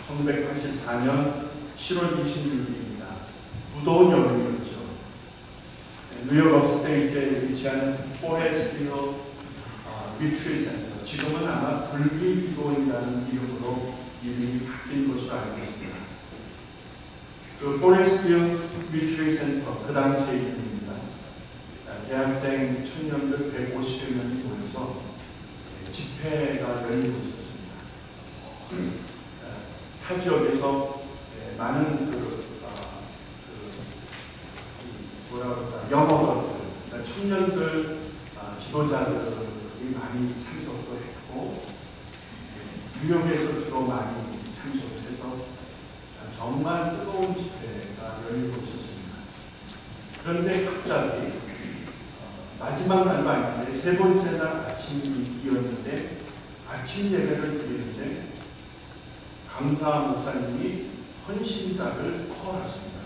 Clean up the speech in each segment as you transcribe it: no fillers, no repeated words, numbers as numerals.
1984년 7월 26일입니다. 무더운 여름이었죠. 뉴욕 업스테이트에 위치한 포레스트힐 리트리트 센터, 지금은 아마 불길기도원이라는 이름으로 이름이 바뀐 것으로 알고 있습니다. 그 포레스트힐 리트리트 센터, 그 당시의 이름입니다. 대학생 청년들 150여 명이 모여서 집회가 열리고 있었습니다. 타 지역에서 많은 영어들, 청년들, 지도자들이 많이 참석도 했고, 뉴욕에서 주로 많이 참석을 해서 정말 뜨거운 집회가 열리고 있었습니다. 그런데 갑자기 마지막 날도 아닌데 세 번째 날 아침이었는데 아침 예배를 드리는데 강사 목사님이 헌신자를 콜하십니다.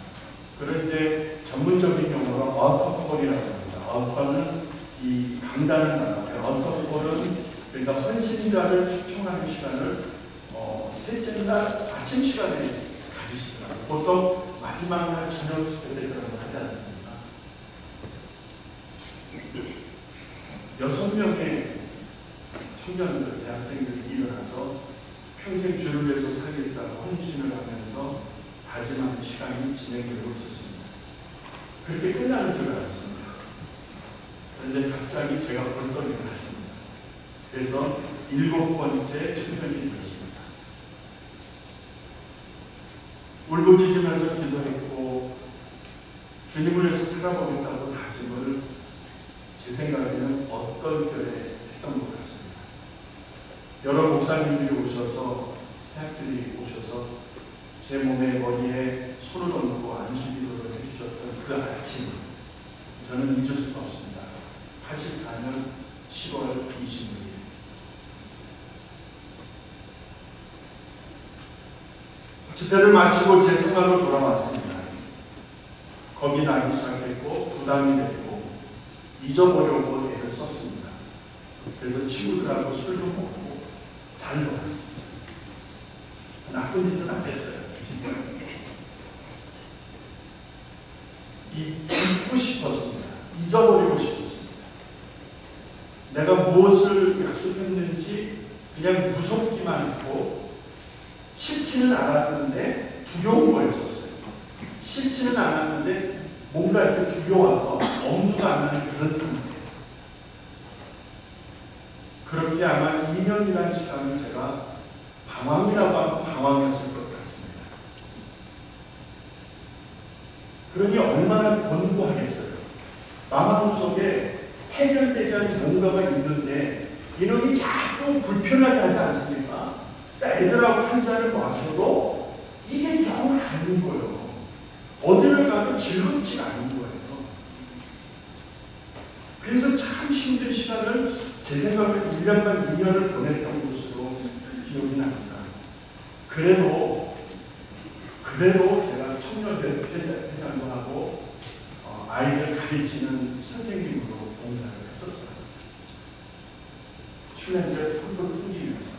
그걸 이제 전문적인 용어로 어터콜이라고 합니다. 어터는 이 강단을 말하고요. 어터콜은 그러니까 헌신자를 초청하는 시간을 셋째 날 아침 시간에 가지시더라고요. 보통 마지막 날 저녁 집회 때 그런 거 하지 않습니까? 6명의 청년들, 대학생들이 일어나서 평생 주를 위해서 살겠다고 헌신을 하면서 다짐하는 시간이 진행되고 있었습니다. 그렇게 끝나는 줄 알았습니다. 그런데 갑자기 제가 벌떡 일어났습니다. 그래서 7번째 청년이 되었습니다. 울부짖으면서 기도했고 주님을 위해서 살아보겠다고 다짐을 제 생각에는 어떤 결에 했던 것 같습니다. 여러 목사님들이 오셔서 스태프들이 오셔서 제 몸에 머리에 손을 얹고 안수기도를 해주셨던 그 아침, 저는 잊을 수가 없습니다. 84년 10월 26일. 집회를 마치고 제 생각으로 돌아왔습니다. 겁이 나기 시작했고 부담이 됐고 잊어보려고 애를 썼습니다. 그래서 친구들하고 술도 먹고 잘 놀았습니다. 나쁜 짓은 안 했어요. 진짜. 잊고 싶었습니다. 잊어버리고 싶었습니다. 내가 무엇을 약속했는지 그냥 무섭기만 했고 싫지는 않았는데 두려운 거였었어요. 싫지는 않았는데 뭔가 이렇게 두려워서 엄두가 안 나는 그런 상태. 그렇게 아마 2년이라는 시간을 제가 방황이라고 하면 방황이었을 것 같습니다. 그러니 얼마나 권고하겠어요. 마음속에 해결되지 않은 뭔가가 있는데 이놈이 자꾸 불편하게 하지 않습니까? 그러니까 애들하고 한 잔을 마셔도 이게 영 아닌 거예요. 어디를 가도 즐겁지가 않은 거예요. 그래서 참 힘든 시간을 제 생각에 1년간 2년을 보냈던 것으로 기억이 납니다. 그래도 제가 청년들 회장도 하고 아이들 가르치는 선생님으로 봉사를 했었어요. 술 냄새를 풀풀 풍기면서.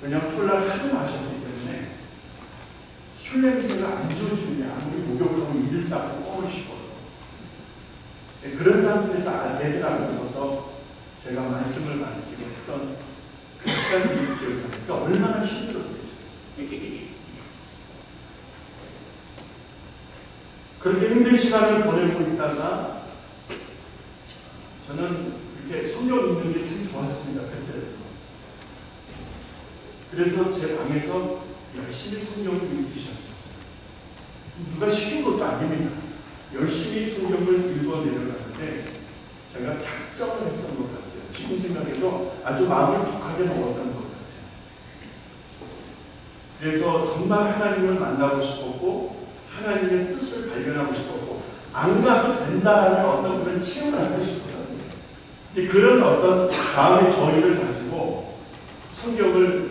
왜냐하면 콜라를 하도 마셨기 때문에 술 냄새가 안 좋아지는데 아무리 목욕하고 이를 닦고 껌을 씹어요. 그런 상태에서 애들 앞에 서서 제가 말씀을 가르치고 했던 그 시간이 기억이 나니까 얼마나 힘들었겠어요. 그렇게 힘든 시간을 보내고 있다가 저는 이렇게 성경 읽는 게 참 좋았습니다. 그때. 그래서 제 방에서 열심히 성경을 읽기 시작했어요. 누가 시킨 것도 아닙니다. 열심히 성경을 읽어 내려가는데 제가 작정을 했던 것 같아요. 지금 생각해도 아주 마음을 독하게 먹었던 것 같아요. 그래서 정말 하나님을 만나고 싶었고 하나님의 뜻을 발견하고 싶었고 안 가도 된다라는 어떤 그런 체험을 하고 싶었거든요. 이제 그런 어떤 마음의 저희를 가지고 성경을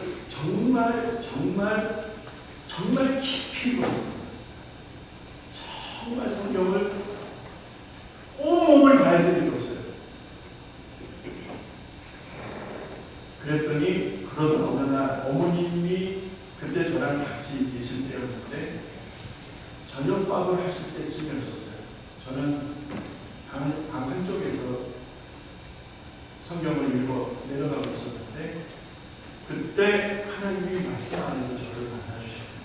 정말 깊이 읽었습니다. 정말 성경을 온몸을 다해서 읽었어요. 그랬더니 그러던 어느 날 어머님이 그때 저랑 같이 계실 때였는데 저녁밥을 하실 때쯤이었었어요. 저는 방 한쪽에서 성경을 읽어 내려가고 있었는데 그때 하나님이 말씀 안에서 저를 만나주셨어요.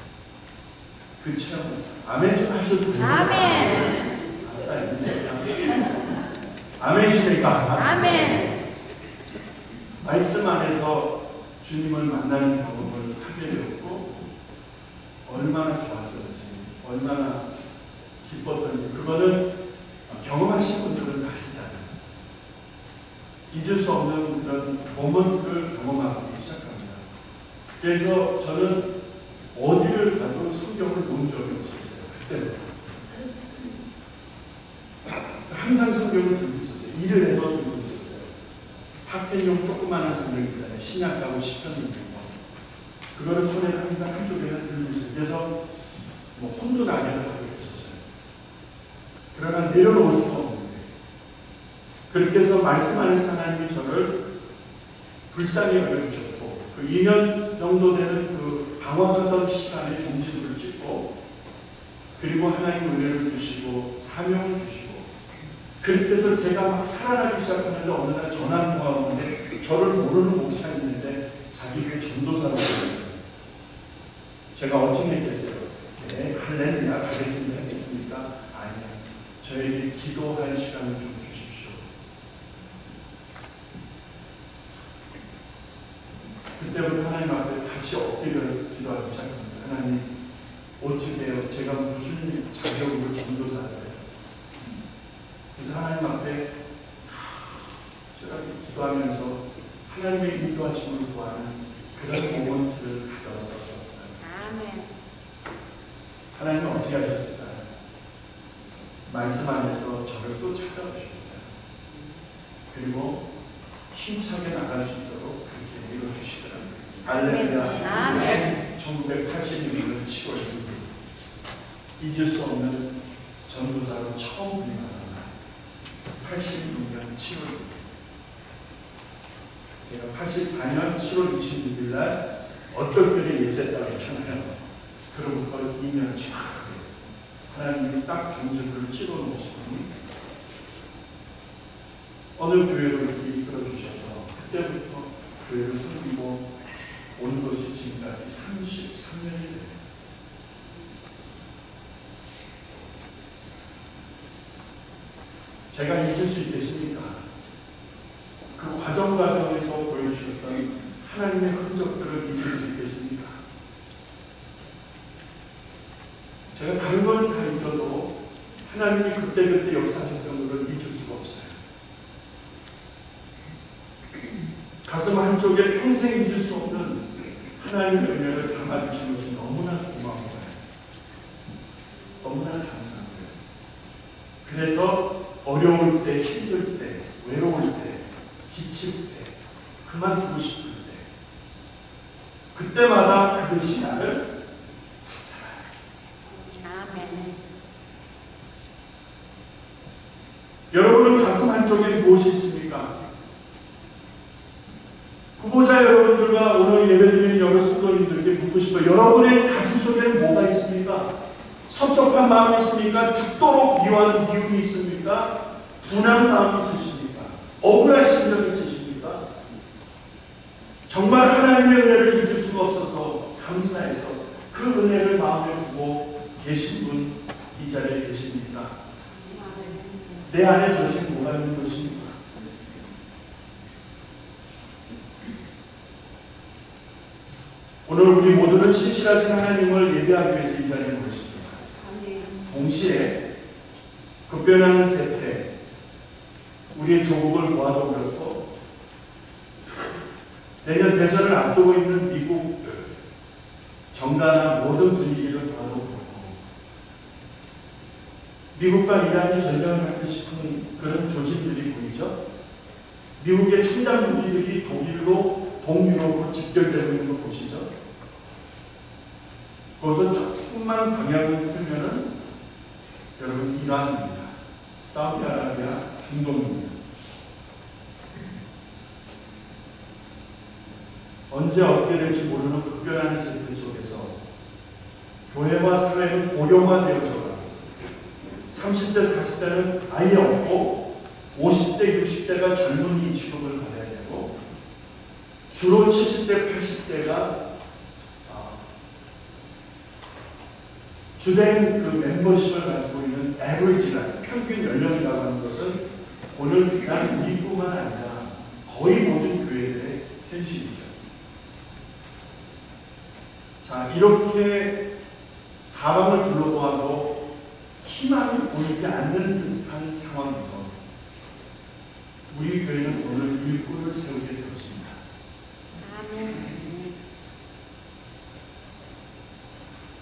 그 체험을 아멘 좀 하셔도 돼요. 아멘. 아멘이십니까? 아멘. 말씀 안에서 주님을 만나는 경험을 하게 되었고 얼마나 좋았던지 얼마나 기뻤던지 그거는 경험하신 분들은 아시잖아요. 잊을 수 없는 그런 모먼트를 경험하기 시작합니다. 그래서 저는 어디를 가도 성경을 본 적이 없었어요. 그때는 항상 성경을 들고 있었어요. 일을 해도 들고 있었어요. 학회용 조그마한 성경 있잖아요. 신약하고 시편 있는 거. 그거를 손에 항상 한쪽에는 들고 있어요. 그래서 뭐 혼도 나게도 하고 있었어요. 그러나 내려놓을 수가 없는데 그렇게 해서 말씀 안에서 하나님이 저를 불쌍히 여겨주셨고 그 2년 정도 되는 그 방황하던 시간에 종지부를 찍고 그리고 하나님 은혜를 주시고 사명을 주시고 그렇게 해서 제가 막 살아나기 시작하는데 어느 날 전화가 오는데 저를 모르는 목사가 있는데 자기가 전도사라고 했어요. 제가 어떻게 했겠어요? 네, 할렐루야 가겠습니다 했겠습니까? 아니야. 저에게 기도할 시간을 좀 주십시오. 그때부터 하나님 앞에 다시 엎드려 기도하기 시작합니다. 하나님 어떻게 해요? 제가 무슨 자격으로 전도사를 그래서 하나님 앞에 제가 기도하면서 하나님의 인도하심을 구하는 그런 모먼트를 가져왔었어요. 아멘. 하나님은 어떻게 하셨을까요? 말씀 안에서 저를 또 찾아오셨어요. 그리고 힘차게 나갈 수 있도록 그렇게 밀어주시더라고요. 할렐루야. 아멘. 1986년 7월 1일 잊을 수 없는 전도사로 처음 부임하는 86년 7월 제가 84년 7월 26일 날 어떨 때에 예수했다고 했잖아요. 그로부터 2년 정확하게 하나님이 딱 종지부를 찍어 놓으시더니 어느 교회로 이렇게 이끌어 주셔서 그때부터 교회를 섬기고 온 것이 지금까지 33년이 돼요. 제가 잊을 수 있겠습니까? 그 과정에서 보여주셨던 하나님의 흔적들을 잊을 수 있겠습니까? 제가 다른 건 다 잊어도 하나님이 그때그때 역사하셨던 것을 잊을 수가 없어요. 가슴 한쪽에 평생 잊을 수 없는 하나님의 은혜를 담아주신 것이 너무나 고마운 거예요. 너무나 감사한 거예요. 그래서 어려울 때, 힘들 때, 외로울 때, 지칠 때, 그만두고 싶을 때 그때마다 그것이 나를 붙잡아요. 아멘. 여러분은 가슴 한쪽에 무엇이 있습니까? 후보자 여러분들과 오늘 예배드리는 여러 성도님들께 묻고 싶어요. 여러분의 가슴 속에는 뭐가 있습니까? 섭섭한 마음이 있습니까? 죽도록 미워하는 미움이 있습니까? 분한 마음이 있으십니까? 억울한 심정이 있으십니까? 정말 하나님의 은혜를 잊을 수가 없어서 감사해서 그 은혜를 마음에 두고 계신 분 이 자리에 계십니까? 내 안에 도대체 뭐가 있는 것입니까? 오늘 우리 모두는 신실하신 하나님을 예배하기 위해서 이 자리에 모였습니다. 동시에 급변하는 세태, 우리의 조국을 모아도 그렇고 내년 대선을 앞두고 있는 미국 정가나 모든 분위기를 봐도 그렇고 미국과 이란이 전쟁을 하고 싶은 그런 조짐들이 보이죠. 미국의 첨단 무기들이 독일로 동유럽으로 집결되고 있는 거 보시죠. 거기서 조금만 방향을 틀면은 여러분 이란입니다. 사우디아라비아, 중동입니다. 언제 어떻게 될지 모르는 급변하는 세대 속에서 교회와 사회는 고령화되어져 가고 30대, 40대는 아예 없고 50대, 60대가 젊은이 취급을 받아야 되고 주로 70대, 80대가 주된 그 멤버십을 가지고 있는 에버리지가 평균 연령이라고 하는 것은 오늘 비단 우리뿐만 아니라 거의 모든 교회들의 현실이죠. 자, 이렇게 사방을 둘러보아도 희망이 보이지 않는 듯한 상황에서 우리 교회는 오늘 일꾼을 세우게 되었습니다.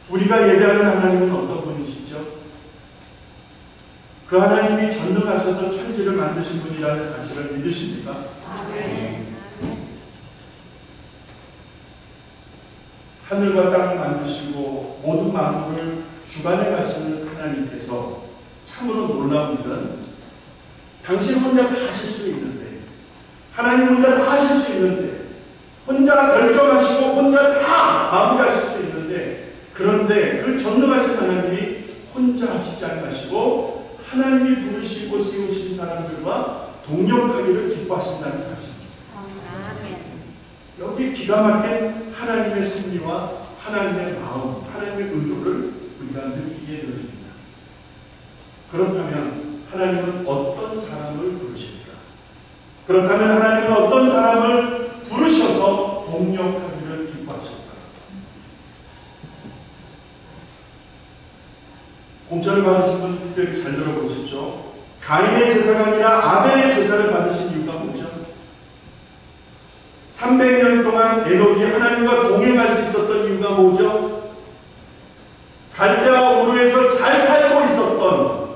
우리가 예배하는 하나님은 어떤 분이시죠? 그 하나님이 전능하셔서 천지를 만드신 분이라는 사실을 믿으십니까? 아멘. 하늘과 땅을 만드시고 모든 만물을 주관해 가시는 하나님께서 참으로 놀라운 일은 당신 혼자 다 하실 수 있는데, 하나님 혼자 다 하실 수 있는데, 혼자 결정하시고 혼자 다 마무리하실 수 있는데, 그런데 그 전능하신 하나님이 혼자 하시지 않으시고 하나님이 부르시고 세우신 사람들과 동역하기를 기뻐하신다는 사실입니다. 여기 기가 막힌 하나님의 섭리와 하나님의 마음, 하나님의 의도를 우리가 느끼게 되어집니다. 그렇다면 하나님은 어떤 사람을 부르십니까? 그렇다면 하나님은 어떤 사람을 부르셔서 동역하기를 기뻐하실까? 공천을 받으신 분 특별히 잘 들어보십시오. 가인의 제사가 아니라 아벨의 제사를 받으신 이유가 뭐죠? 300년 동안 에녹이 하나님과 동행할 수 있었던 이유가 뭐죠? 갈대아 우르에서 잘 살고 있었던,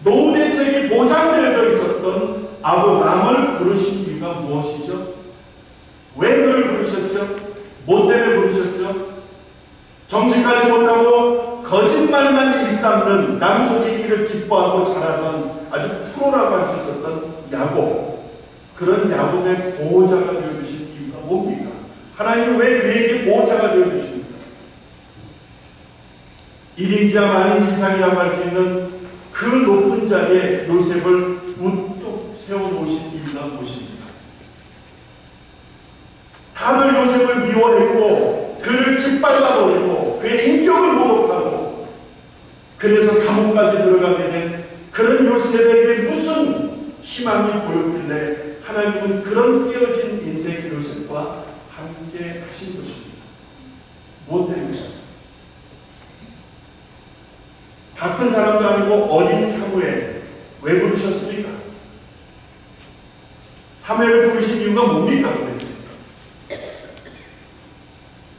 노후 대책이 보장되어져 있었던 아브라함을 부르신 이유가 무엇이죠? 왜 그를 부르셨죠? 뭐 때문에 부르셨죠? 정직하지 못하고 거짓말만 일삼는 남소기기를 기뻐하고 자라던 아주 프로라고 할 수 있었던 야곱, 그런 야곱의 보호자가 되어주신 이유가 뭡니까? 하나님은 왜 그에게 보호자가 되어주십니까? 1인지하 만인지상이라고 할 수 있는 그 높은 자리에 요셉을 우뚝 세워놓으신 이유가 무엇입니까? 다들 요셉을 미워했고 그를 짓밟아버리고 그의 인격을 모독하고 그래서 감옥까지 들어가게 된 그런 요셉에게 무슨 희망이 보였길래 하나님은 그런 깨어진 인생 요셉과 함께 하신 것입니다. 무엇 때문에? 다 큰 사람도 아니고 어린 사무엘 왜 부르셨습니까? 사무엘을 부르신 이유가 뭡니까?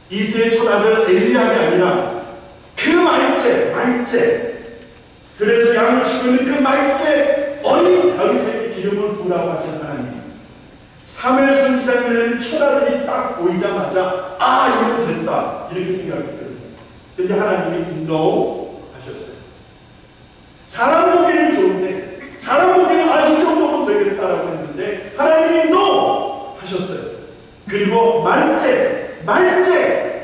이세의 첫아들 엘리야가 아니라 그 말째 그래서 양을 치고 있는 그 말째 어린 다윗에게 기름을 부으라고 하신 하나님, 사무엘 선지자님의 첫아들이 딱 보이자마자 이건 됐다 이렇게 생각했거든요. 근데 하나님이 no 하셨어요. 사람 보기에는 좋은데, 사람 보기에는 이 정도면 되겠다라고 했는데 하나님이 no 하셨어요. 그리고 말째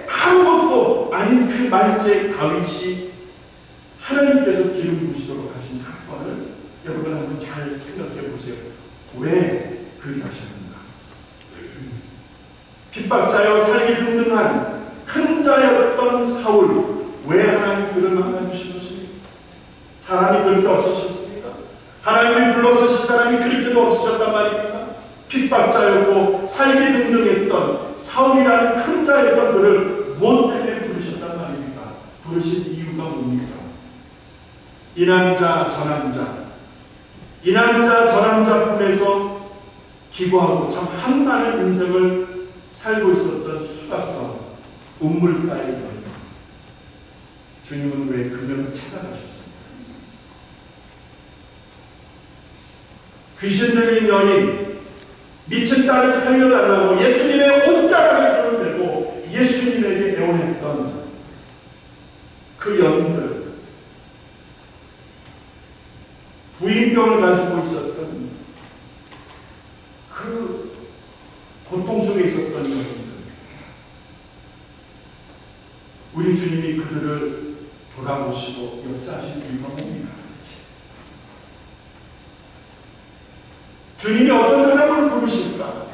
아무것도 아닌 그 말째 다윗이 하나님께서 기름 부으시도록 하신 사건을 여러분 한번 잘 생각해 보세요. 왜 그리 하셨는가? 핍박자여 살기 등등한 큰 자였던 사울, 왜 하나님 그를 만나주신 것입니까? 사람이 그렇게 없으셨습니까? 하나님이 불러서신 사람이 그렇게도 없으셨단 말입니까? 핍박자였고 살기 등등했던 사울이라는 큰 자였던 그를 무엇 때문에 부르셨단 말입니까? 부르신 이유가 뭡니까? 이 남자 저 남자 품에서 기부하고 참 한많은 인생을 살고 있었던 수가성 운물가의 여인, 주님은 왜 그녀를 찾아가셨습니까? 귀신 들린 여인, 미친 딸을 살려달라고 예수님의 옷자락에 손을 대고 예수님에게 애원했던 그 여인들, 부인병을 가지고 있었던 그 고통 속에 있었던 여인들, 우리 주님이 그들을 돌아보시고 역사하신 이유가 뭡니까? 주님이 어떤 사람을 부르실까?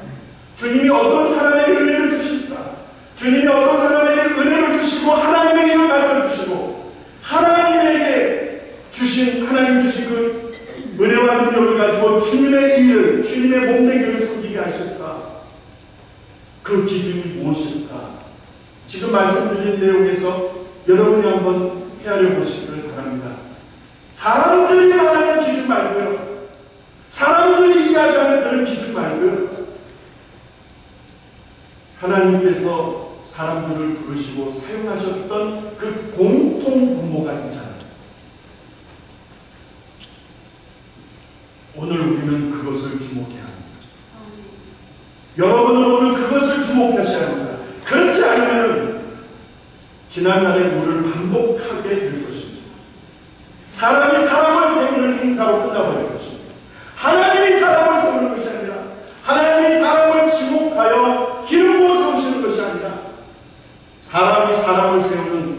주님이 어떤 사람에게 은혜를 주실까? 주님이 어떤 사람에게 은혜를 주시고 하나님의 일을 맡겨주시고 하나님에게 주신 하나님 주신 그 은혜와 능력을 가지고 주님의 일을 주님의 몸되기를 섬기게 하실까? 그 기준이 무엇일까? 지금 말씀드린 내용에서 여러분이 한번 헤아려 보시기를 바랍니다. 사람들이 말하는 기준 말고요. 사람들이 이야기하는 그런 기준 말고요. 하나님께서 사람들을 부르시고 사용하셨던 그 공통 분모가 있잖아요. 오늘 우리는 그것을 주목해야 합니다. 여러분은 오늘 그것을 주목하셔야 합니다. 그렇지 않으면 지난날의 우를 반복하게 될 것입니다. 사람이 사람을 세우는 행사로 끝나버릴 것입니다. 하나님이 사람을 세우는 것이 아니라 하나님이 사람을 지목하여 기름 부어 세우시는 것이 아니라 사람이 사람을 세우는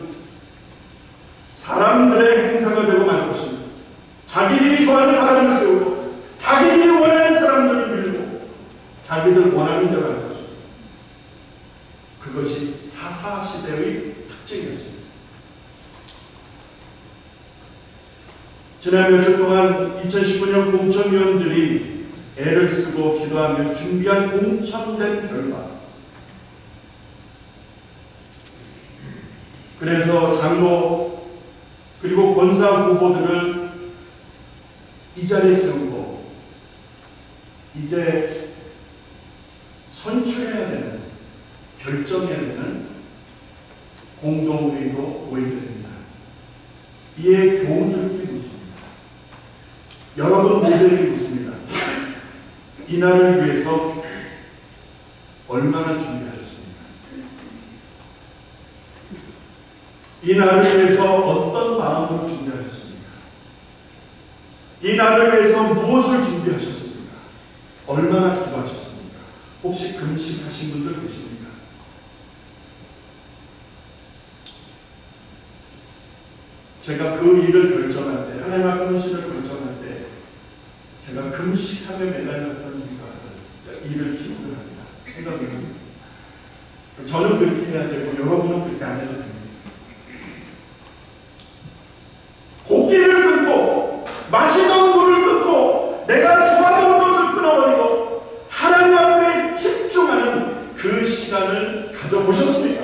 사람들의 행사가 되고 말 것입니다. 자기들이 좋아하는 사람을 세우고 자기들이 원하는 사람들을 밀고 자기들 원하는 대로 할 것입니다. 그것이 사사시대의 특징이었습니다. 지난 몇 주 동안 2019년 공천위원들이 애를 쓰고 기도하며 준비한 공천된 결과, 그래서 장로 그리고 권사 후보들을 이 자리에 세우고 이제 선출해야 되는, 결정해야 되는 공동회의로 모이게 됩니다. 이에 교훈을 묻습니다. 여러분 모두에게 묻습니다. 이 날을 위해서 얼마나 준비하셨습니까? 이 날을 위해서 어떤 마음으로 준비하셨습니까? 이 날을 위해서 무엇을 준비하셨습니까? 얼마나 기도하셨습니까? 혹시 금식하신 분들 계십니까? 제가 그 일을 결정할 때, 하나님 앞에 헌신을 결정할 때 제가 금식하며 매달렸던 생각을, 일을 기록을 합니다. 생각을 합니다. 저는 그렇게 해야 되고 여러분은 그렇게 안 해도 됩니다. 고기를 끊고 마시던 물을 끊고 내가 좋아하는 것을 끊어버리고 하나님 앞에 집중하는 그 시간을 가져보셨습니까?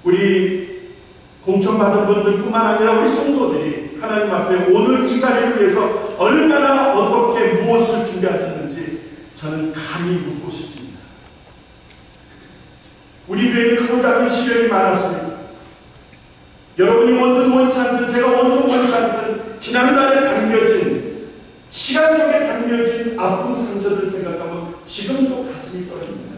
우리 공천받은 분들뿐만 아니라 우리 성도들이 하나님 앞에 오늘 이 자리를 위해서 얼마나 어떻게 무엇을 준비하셨는지 저는 감히 묻고 싶습니다. 우리 교회에 크고 작은 시련이 많았습니다. 여러분이 원든 원치 않든 제가 원든 원치 않든 지난날에 담겨진, 시간 속에 담겨진 아픔 상처들 생각하면 지금도 가슴이 떨립니다.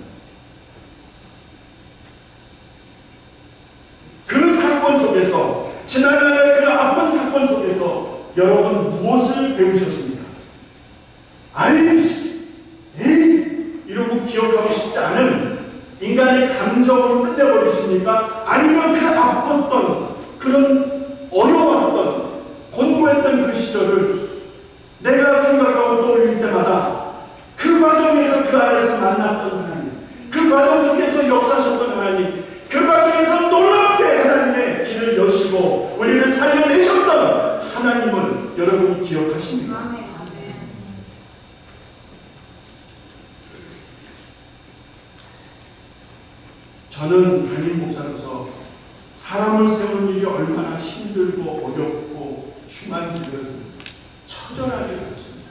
그 사건 속에서, 지난날의 그 아픈 사건 속에서 여러분 무엇을 배우셨습니까? 이러고 기억하고 싶지 않은 인간의 감정으로 끝내버리십니까? 아니면 그 아팠던, 그런 어려웠던, 공부했던 그 시절을 내가 생각하고 떠올릴 때마다 그 과정에서 그 안에서 만났던 하나님, 그 과정 속에서 역사하셨던 하나님, 그 과정에서 놀랍게 하나님의 길을 여시고 우리를 살려내셨던 하나님을 여러분이 기억하십니까? 저는 담임 목사로서 사람을 세우는 일이 얼마나 힘들고 어렵고 중한지를 처절하게 배웠습니다.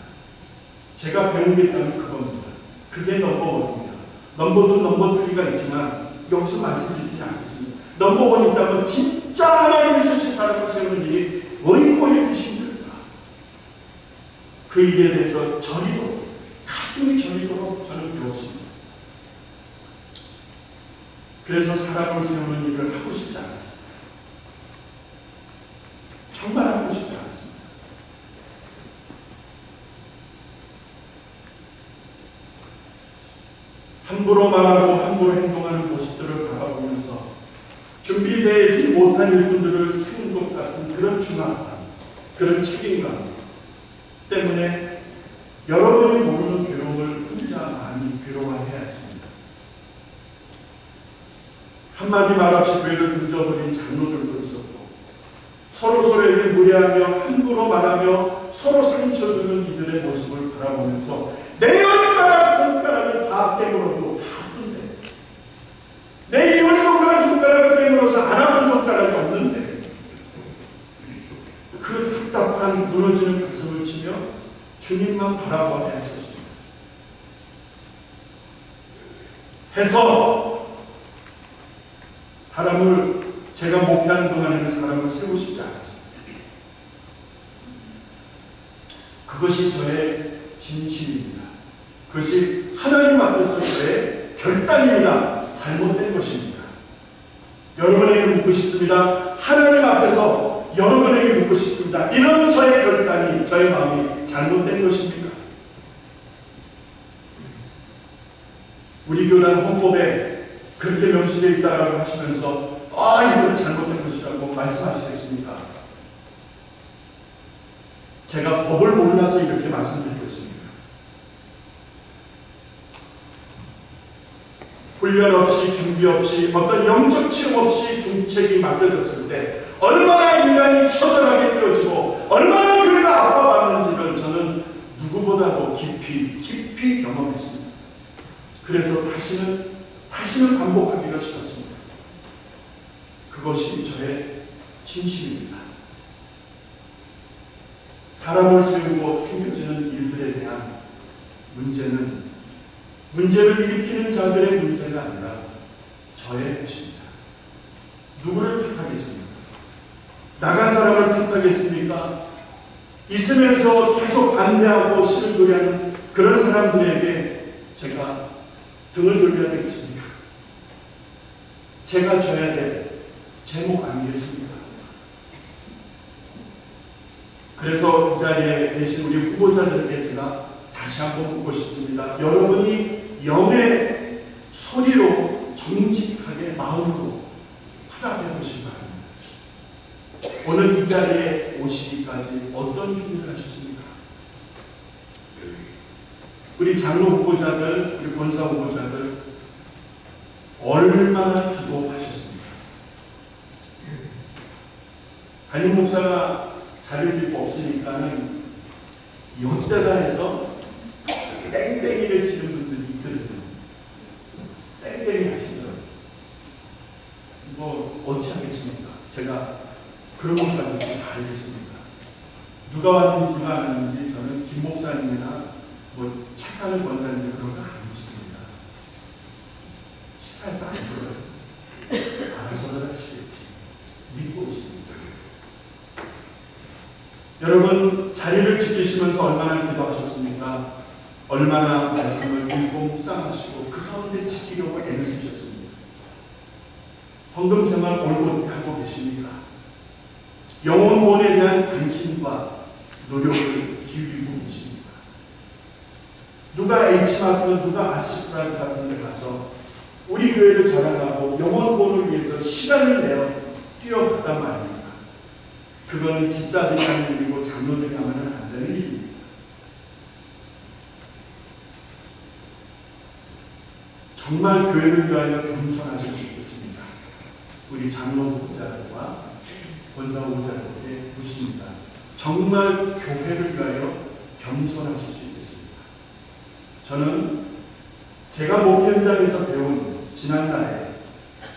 제가 배운 게 있다면 그겁니다. 그게 넘버원입니다. 넘버2, 넘버3가 있지만 여기서 말씀드리지 않겠습니다. 넘버1 있다면 진짜 하나님이 쓰신 사람을 세우는 일이 뭐 있고 이렇게 힘들까? 그 일에 대해서 저리도록, 가슴이 저리도록 저는 배웠습니다. 그래서 사람을 세우는 일을 하고 싶지 않았습니다. 정말 하고 싶지 않았습니다. 함부로 말하고 함부로 행동하는 모습들을 바라보면서 준비되지 못한 일꾼들을 세운 것 같은 그런 중압감, 그런 책임감 때문에 여러분이 모르는 괴로움을 혼자 많이 괴로워해야 했습니다. 한마디 말 없이 교회를 등져버린 장로들도 있었고, 서로에게 무례하며 함부로 말하며 서로 상처주는 이들의 모습을 바라보면서 내 손가락을 다 깨물어도 다 아픈데, 내 이웃 손가락을 깨물어서 안 아픈 손가락이 없는데, 그 답답한 무너지는 가슴을 치며 주님만 바라봐야 했었습니다. 해서 제가 목회하는 동안에는 사람을 세우고 싶지 않았습니다. 그것이 저의 진심입니다. 그것이 하나님 앞에서 저의 결단입니다. 잘못된 것입니다. 여러분에게 묻고 싶습니다. 하나님 앞에서 여러분에게 묻고 싶습니다. 이런 저의 결단이, 저의 마음이 잘못된 것입니까? 우리 교단 헌법에 그렇게 명시되어 있다고 하시면서 이거는 잘못된 것이라고 말씀하시겠습니까? 제가 법을 몰라서 이렇게 말씀드리겠습니다. 훈련 없이, 준비 없이, 어떤 영적 치료 없이 중책이 맡겨졌을 때 얼마나 인간이 처절하게 뛰어지고 얼마나 교회가 아파받는지를 저는 누구보다도 깊이 경험했습니다. 그래서 다시는 반복하기가 싫었습니다. 그것이 저의 진심입니다. 사람을 세우고 생겨지는 일들에 대한 문제를 일으키는 자들의 문제가 아니라 저의 것입니다. 누구를 택하겠습니까? 나간 사람을 택하겠습니까? 있으면서 계속 반대하고 싫은 소리하는 그런 사람들에게 제가 등을 돌려야 되겠습니까? 제가 져야 될 제목 아니겠습니까? 그래서 이 자리에 계신 우리 후보자들에게 제가 다시 한번 묻고 싶습니다. 여러분이 영의 소리로 정직하게 마음으로 화답해 보시기 바랍니다. 오늘 이 자리에 오시기까지 어떤 준비를 하셨습니까? 우리 장로 후보자들, 우리 권사 후보자들 얼마나 기도하셨습니까? 담임 목사가 자료집이 없으니까는 이때다 해서 땡땡이를 치는 분들이 있거든요. 땡땡이 하시죠. 어찌 하겠습니까? 제가 그런 것까지 다 알겠습니다. 누가 왔는지 누가 안 왔는지 저는 김 목사님이나 착하는 권사님들 그런 거 안 묻습니다. 시사해서 안 들어요. 알아서들 하시겠지. 믿고 있습니다. 여러분, 자리를 지키시면서 얼마나 기도하셨습니까? 얼마나 말씀을 읽고 묵상하시고 그 가운데 지키려고 애를 쓰셨습니까? 헌금 생활 올곧게 하고 계십니까? 영혼본에 대한 관심과 노력을 기울이고 계십니까? 누가 H마트, 누가 아시프라스 같은 데 가서 우리 교회를 자랑하고 영혼본을 위해서 시간을 내어 뛰어갔단 말입니다. 그거는 집사들이 하는 일이고 장로들이 하면 안 되는 일입니다. 정말 교회를 위하여 겸손하실 수 있겠습니다. 우리 장로 후보자들과 권사 후보자들에게 묻습니다. 정말 교회를 위하여 겸손하실 수 있겠습니다. 저는 제가 목회 현장에서 배운 지난날에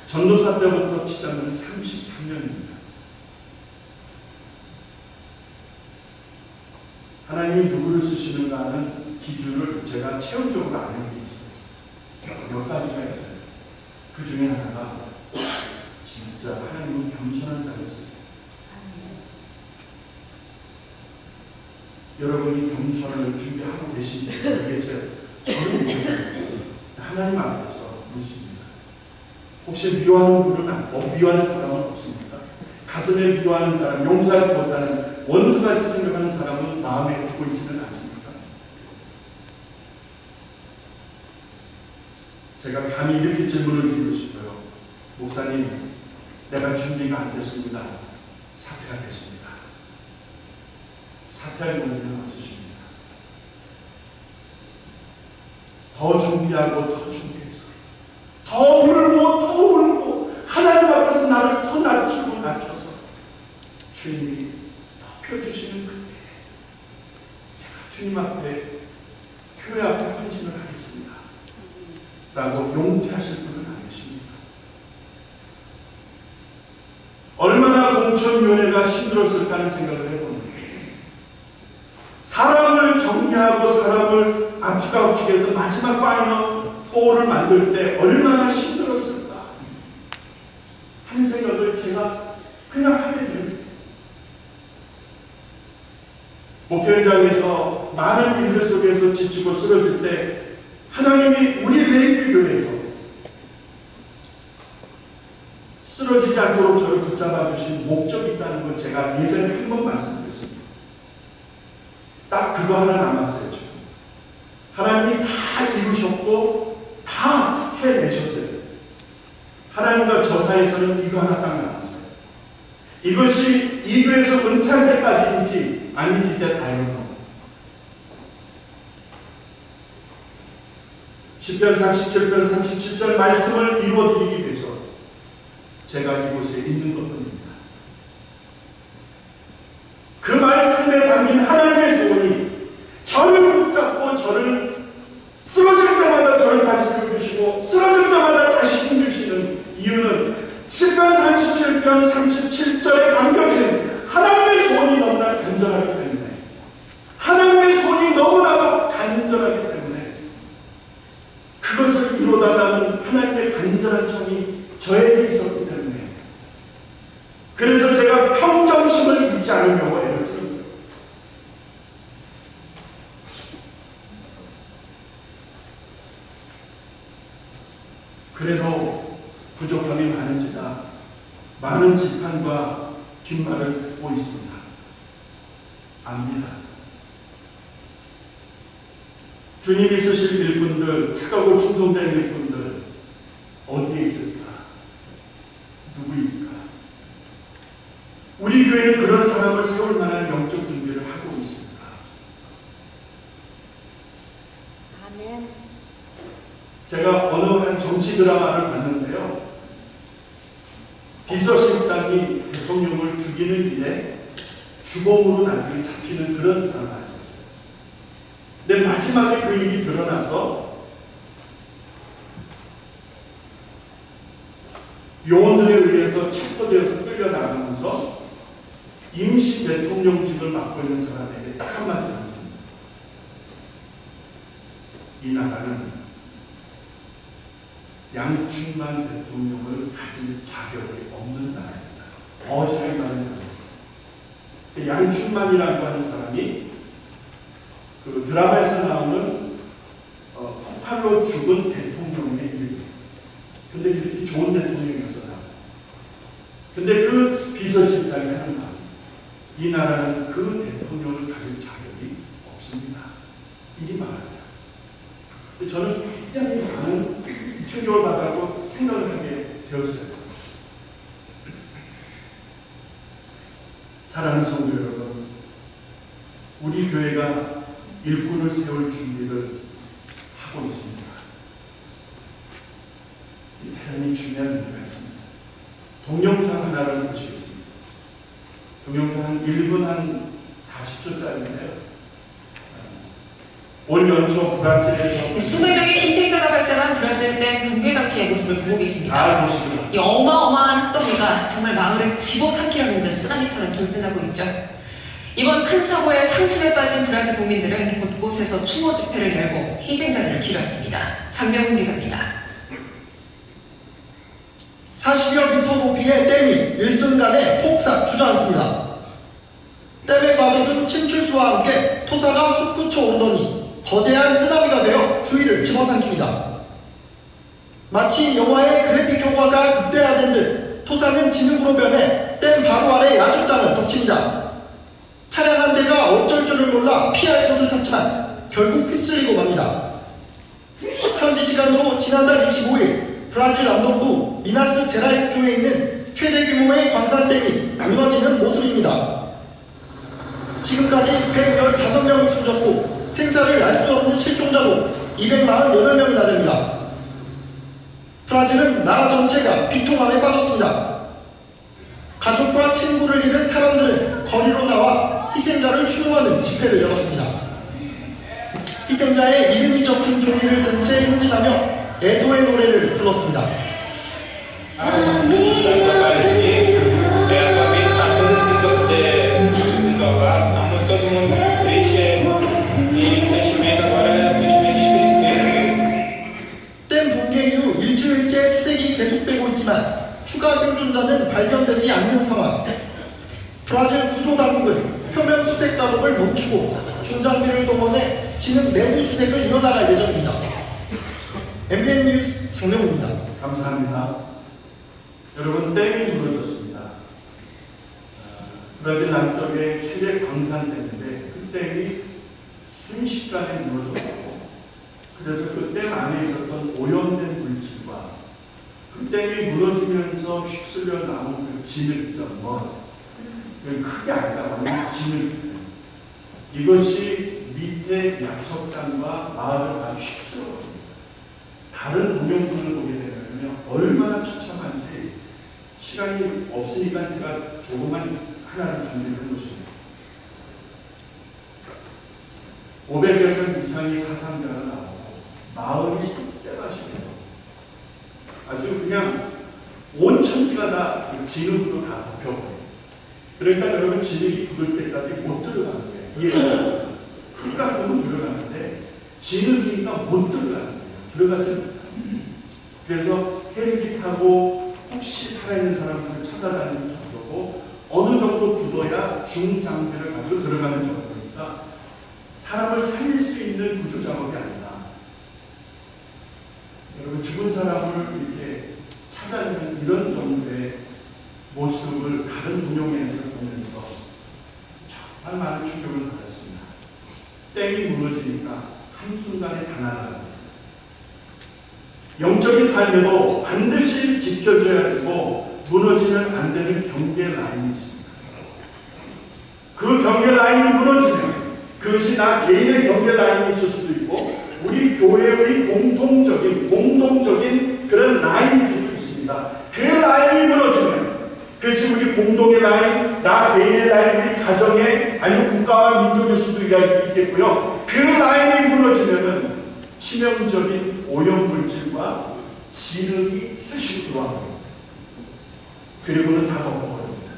전도사 때부터 치자면 33년입니다. 하나님이 누구를 쓰시는가 하는 기준을 제가 체험적으로 아는 게 있어요. 몇 가지가 있어요. 그 중에 하나가 진짜 하나님은 겸손한 자를 쓰세요. 여러분이 겸손을 준비하고 계신지 모르겠어요. 저는 하나님 앞에서 묻습니다. 혹시 미워하는 분은 미워하는 사람은 없습니까? 가슴에 미워하는 사람, 용서하지 못하는 원수같이 생각하는 사람은 마음에 두고 있지는 않습니까? 제가 감히 이렇게 질문을 드리고 싶어요. 목사님, 내가 준비가 안 됐습니다. 사퇴하겠습니다. 사퇴할 용기는 없으십니다. 더 준비하고 더 준비해서 더 울고 하나님 앞에서 나를 더 낮추고 낮춰서 주님이 덮여주시는 그때 제가 주님 앞에 교회 앞에 헌신을 하겠습니다 라고 용기하실 분은 안 계십니다. 얼마나 공천위원회가 힘들었을까 하는 생각을 해보는데 사람을 정리하고 사람을 압축해서 마지막 파이널 4를 만들 때 얼마나 힘들었을까 하는 생각을 제가 그냥 하게 됩니다. 목회 현장에서 많은 일들 속에서 지치고 쓰러질 때 하나님이 우리 레이크 교회에서 쓰러지지 않도록 저를 붙잡아 주신 목적이 있다는 걸 제가 예전에 한 번 말씀드렸습니다. 딱 그거 하나 남았어요. 지금 하나님이 다 이루셨고 다 해내셨어요. 하나님과 저 사이에서는 이거 하나 딱 남았어요. 이것이 이 교회에서 은퇴할 때까지인지 아닌지 때 알고 시편 37편 37절 말씀을 이루어드리기 위해서 제가 이곳에 있는 것뿐입니다. 그 말씀에 담긴 하나님의 소원이 저를 붙잡고 저를 쓰러질 때마다 저를 다시 세워주시고 쓰러질 때마다 다시 힘주시는 이유는 시편 37편 37절에 담겨진 하나님의 소원이 너무나 간절하기 때문에 하나님의 소원이 너무나도 간절하기 때문에 그것을 이루어달라는 하나님의 간절한 청이 저에게 있었기 때문에 그래서 제가 평정심을 잃지 않으려고 애를 씁니다. 그래도 부족함이 많은지라 많은 지탄과 뒷말을 듣고 있습니다. 압니다. 주님이 쓰실 일꾼들, 착하고 충성된 일꾼들 어디에 있을까? 누구일까? 우리 교회는 그런 사람을 세울 만한 영적 준비를 하고 있습니다. 아멘. 제가 어느 한 정치 드라마를 봤는데요. 비서실장이 대통령을 죽이는 일에 주범으로 나중에 잡히는 그런 드라마였어요. 근데 마지막에 그 일이 드러나서 요원들에 의해서 체포되어서 끌려나가면서 임시 대통령직을 맡고 있는 사람에게 딱 한마디 던집니다. 이 나라는 양춘만 대통령을 가질 자격이 없는 나라입니다. 어제의 말을 가졌어요. 양춘만이라고 하는 사람이 그 드라마에서 나오는 폭발로 죽은 대통령의 이름이에요. 근데 이렇게 좋은 대통령이어서 나와요. 근데 그 비서실장이 하는 말, 이 나라는 그 대통령을 가질 자격이 없습니다. 이 말이에요. 저는 굉장히 많은 충격을 받았고 생각을 하게 되었어요. 사랑하는 성도 여러분, 우리 교회가 일꾼을 세울 준비를 하고 있습니다. 대단히 중요한 의미가 있습니다. 동영상 하나를 보시겠습니다. 동영상은 1분 한 40초짜리인데요. 올 연초 브라질에서 수백 명의 희생자가 발생한 브라질 댐 붕괴 당시의 모습을 보고 계십니다. 잘 보시면 이 어마어마한 흙더미가 정말 마을을 집어삼키려는 듯 쓰나미처럼 돌진하고 있죠. 이번 큰 사고에 상심에 빠진 브라질 국민들은 곳곳에서 추모 집회를 열고 희생자들을 기렸습니다. 장명훈 기자입니다. 40여 미터 높이의 댐이 일순간에 폭삭 주저앉습니다. 댐에 가둬둔 침출수와 함께 토사가 솟구쳐 오르더니 거대한 쓰나미가 되어 주위를 집어삼킵니다. 마치 영화의 그래픽 효과가 극대화된 듯 토사는 진흙으로 변해 댐 바로 아래 야적장을 덮칩니다. 차량 한 대가 어쩔 줄을 몰라 피할 곳을 찾지만 결국 휩쓸리고 맙니다. 현지 시간으로 지난달 25일 브라질 남동부 미나스 제라이스주에 있는 최대 규모의 광산댐이 무너지는 모습입니다. 지금까지 115명이 숨졌고 생사를 알 수 없는 실종자도 248명이나 됩니다. 브라질은 나라 전체가 비통함에 빠졌습니다. 가족과 친구를 잃은 사람들은 거리로 나와 희생자를 추모하는 집회를 열었습니다. 희생자의 이름이 적힌 종이를 든 채 행진하며 애도의 노래를 불렀습니다. 댐 붕괴 이후 일주일째 수색이 계속되고 있지만 추가 생존자는 발견되지 않는 상황. 브라질 구조당국은 표면 수색 작업을 멈추고 중장비를 동원해 진흙 내부 수색을 이어나갈 예정입니다. MBN 뉴스 장명우입니다. 감사합니다. 여러분, 댐이 무너졌습니다. 브라질 남쪽의 최대 광산댐인데 그 댐이 순식간에 무너졌고, 그래서 그 댐 안에 있었던 오염된 물질과 그 댐이 무너지면서 휩쓸려 나온 그 진흙점, 크게 아니라 진흙, 이것이 밑에 야척장과 마을을 아주 휩쓸어버립니다. 다른 동영상을 보게 되면 얼마나 처참한지 시간이 없으니까 제가 조그만 하나를 준비한 것입니다. 500여 명 이상의 사상자가 나오고 마을이 쑥대가 지고 아주 그냥 온 천지가 다 진흙으로 다 덮여버려요. 그러니까 여러분, 진흙이 굳을 때까지 못 들어가는 거예요. 이해가 흙 보면 들어가는데 진흙이니까 못 들어가는 거예요. 들어가지 못해요. 그래서 헬기 타고 혹시 살아있는 사람들을 찾아다니는 정도고, 어느 정도 굳어야 중장비를 가지고 들어가는 정도니까 사람을 살릴 수 있는 구조 작업이 아니다. 여러분, 죽은 사람을 이렇게 찾아내는 이런 정도의 모습을 다른 동영상에서 보면서 정말 많은 충격을 받았습니다. 댐이 무너지니까 한순간에 가난하다. 영적인 삶에도 반드시 지켜줘야 되고 무너지면 안 되는 경계 라인이 있습니다. 그 경계 라인이 무너지면 그것이 나 개인의 경계 라인이 있을 수도 있고 우리 교회의 공동적인 그런 라인이 있을 수 있습니다. 그 라인이 무너지면 그것이 우리 공동의 라인, 나 개인의 라인, 우리 가정의 아니면 국가와 민족일 수도 있겠고요. 그 라인이 무너지면은 치명적인 오염물질과 진흙이 쑤시고 들어옵니다. 그리고는 다 덮어버립니다.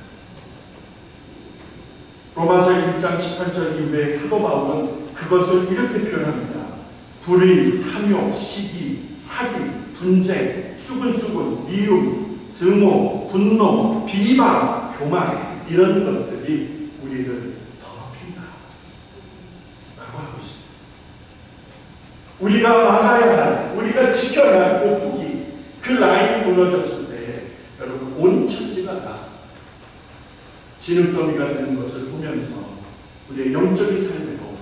로마서 1장 18절 이후에 사도 바울은 그것을 이렇게 표현합니다. 불의, 탐욕, 시기, 사기, 분쟁, 수근수근, 미움, 증오, 분노, 비방, 교만, 이런 것들이 우리를 더럽힌다 라고 하고 있습니다. 우리가 막아야 할, 우리가 지켜야 할 그 북이, 그 라인이 무너졌을 때 여러분, 온 천지가 다 진흙더미가 되는 것을 보면서 우리의 영적인 삶에도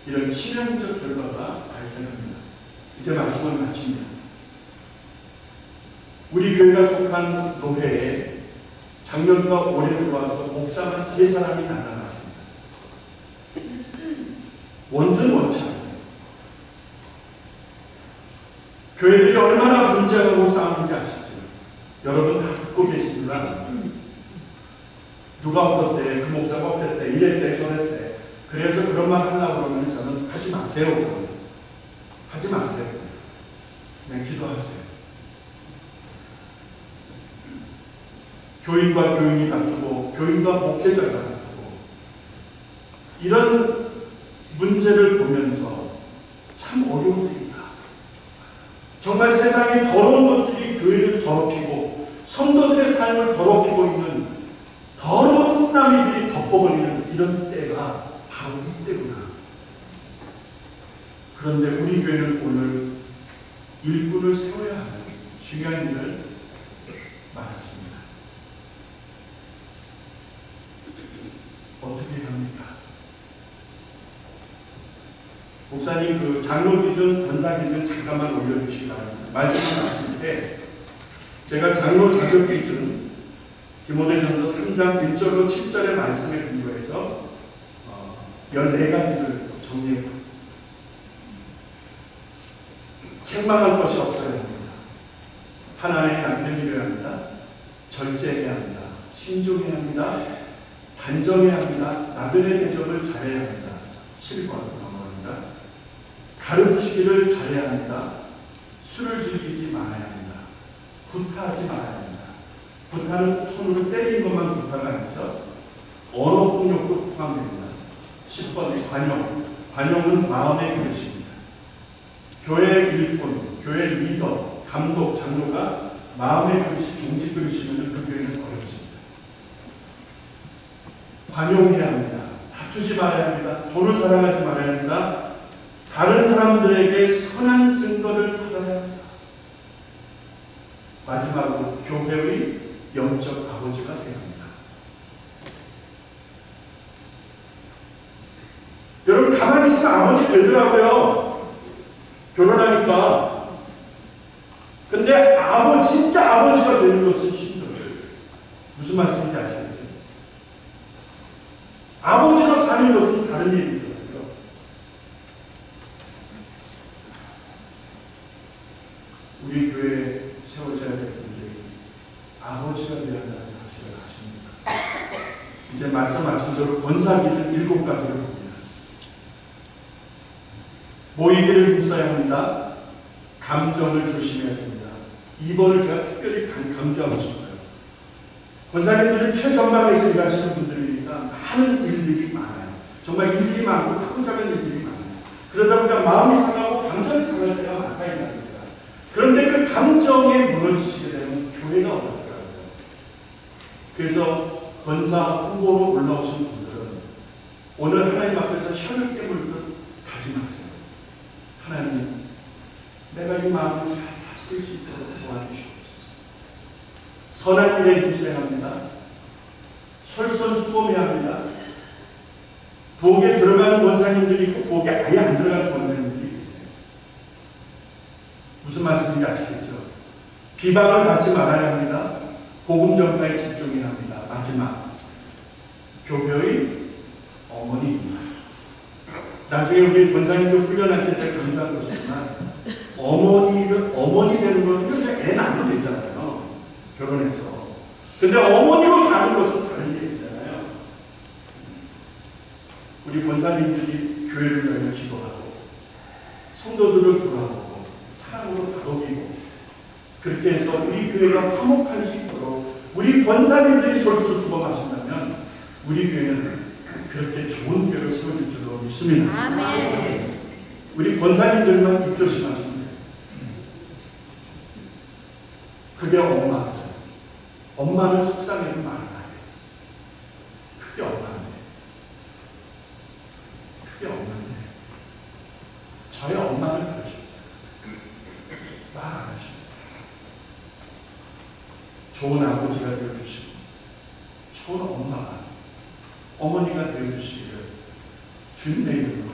이런 치명적 결과가 발생합니다. 이제 말씀을 마칩니다. 우리 교회가 속한 노회에 작년과 올해 들어와서 목사만 3사람이 나타났습니다. 원든 원치 않아요. 교회들이 얼마나 분쟁하고 싸우는지 아시죠? 여러분 다 듣고 계십니다. 누가 어떻대, 그 목사가 어땠대, 이랬대, 저랬대. 그래서 그런 말 하려고 그러면 저는 하지 마세요. 하지 마세요. 그냥 기도하세요. 교인과 교인이 다투고 교인과 목회자가 다투고 이런 문제를 보면서 참 어려운 일이다. 정말 세상에 더러운 것들이 교회를 더럽히고 성도들의 삶을 더럽히고 있는 더러운 쓰나미들이 덮어버리는 이런 때가 바로 이때구나. 그런데 우리 교회는 오늘 일꾼을 세워야 하는 중요한 일을 맞았습니다. 어떻게 합니까? 목사님 그 장로 기준, 권사 기준 잠깐만 올려주시기 바랍니다. 말씀을 마칠 때 제가 장로 자격 기준 디모데전서 3장 1절로 7절의 말씀에 근거해서 14가지를 정리해봤습니다. 책망할 것이 없어야 합니다. 하나의 남편이 되어야 합니다. 절제해야 합니다. 신중해야 합니다. 단정해야 합니다. 나그네 대접을 잘해야 합니다. 7번 넘어갑니다. 가르치기를 잘해야 합니다. 술을 즐기지 말아야 합니다. 구타하지 말아야 합니다. 구타는 손으로 때리는 것만 구타가 아니죠. 언어 폭력도 포함됩니다. 10번 관용. 관용은 마음의 그릇입니다. 교회 일꾼, 교회 리더, 감독, 장로가 마음의 그릇이 종지 그릇이면 그 교회는 어렵습니다. 관용해야 합니다. 다투지 말아야 합니다. 돈을 사랑하지 말아야 합니다. 다른 사람들에게 선한 증거를 받아야 합니다. 마지막으로 교회의 영적 아버지가 되어야 합니다. 여러분 가만히 있으면 아버지 되더라고요. 결혼하니까. 근데 진짜 아버지가 되는 것은 힘들어요. 무슨 말씀인지 아시겠어요? 아버지로 사는 것은 다른 일이거든요. 우리 교회에 세워져야 될 분들이 아버지가 되어야 한다는 사실을 아십니까? 이제 말씀하신 대로 권사 기준 7가지를 봅니다. 모이기를 힘써야 합니다. 감정을 조심해야 됩니다. 2번을 제가 특별히 강조하고 싶어요. 권사님들은 최전방에서 일하시는 분들이니까 많은 일들이 많아요. 정말 일들이 많고 크고 작은 일들이 많아요. 그러다 보니까 마음이 상하고 감정이 상할 때가 많다 이 말입니다. 그런데 그 감정에 무너지시게 되면 교회가 어떨까요? 그래서 권사 후보로 올라오신 분들은 오늘 하나님 앞에서 혀를 깨물듯 다짐하세요. 하나님, 내가 이 마음을 잘 다스릴 수 있도록 도와주시옵소서. 선한 일에 힘써야 합니다. 솔선수범해야 합니다. 부엌에 들어가는 권사님들이 있고 부엌에 아예 안 들어가는 권사님들이 있어요. 무슨 말씀인지 아시겠죠? 비방을 받지 말아야 합니다. 복음 전파에 집중해야 합니다. 마지막, 교회의 어머니입니다. 나중에 우리 권사님들 훈련할 때 제가 강조한 것이지만 어머니 되는 거는 그냥 애 낳으면 되잖아요. 결혼해서. 근데 어머니로 사는 것은 다른 얘기잖아요. 우리 권사님들이 교회를 위하여 기도하고 성도들을 돌아보고 사랑으로 다독이고 그렇게 해서 우리 교회가 화목할 수 있도록 우리 권사님들이 솔솔수범하신다면 우리 교회는 그렇게 좋은 교회로 세워질 줄로 믿습니다. 아멘. 우리 권사님들만 입조심하시면 돼요. 그게 엄마죠. 엄마는 속상해도 말을 안 해요. 그게 엄마인데. 그게 엄마인데. 저희 엄마는 그러셨어요. 말 안 하셨어요. 좋은 아버지가 되어주시고 좋은 엄마가 어머니가 되어주시기를 주님의 이름으로